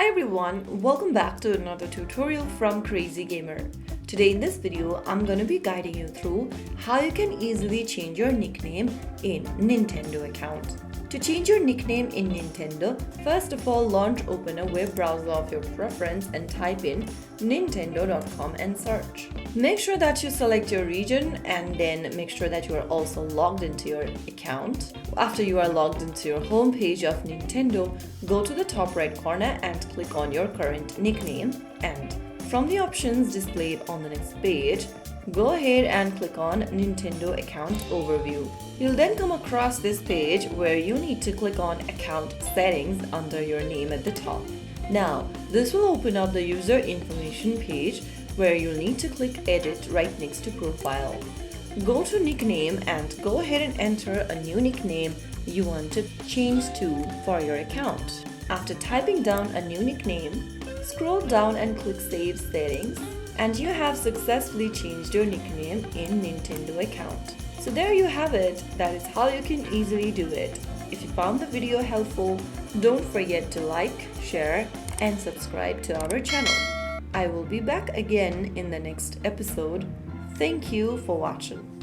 Hi everyone, welcome back to another tutorial from Crazy Gamer. Today in this video, I'm going to be guiding you through how you can easily change your nickname in Nintendo account. To change your nickname in Nintendo, first of all open a web browser of your preference and type in nintendo.com and search. Make sure that you select your region and then make sure that you are also logged into your account. After you are logged into your home page of Nintendo, go to the top right corner and click on your current nickname, and from the options displayed on the next page, go ahead and click on Nintendo Account Overview. You'll then come across this page where you need to click on Account Settings under your name at the top. Now, this will open up the user information page where you'll need to click Edit right next to Profile. Go to Nickname and go ahead and enter a new nickname you want to change to for your account. After typing down a new nickname, scroll down and click Save Settings, and you have successfully changed your nickname in Nintendo account. So there you have it. That is how you can easily do it. If you found the video helpful, don't forget to like, share, and subscribe to our channel. I will be back again in the next episode. Thank you for watching.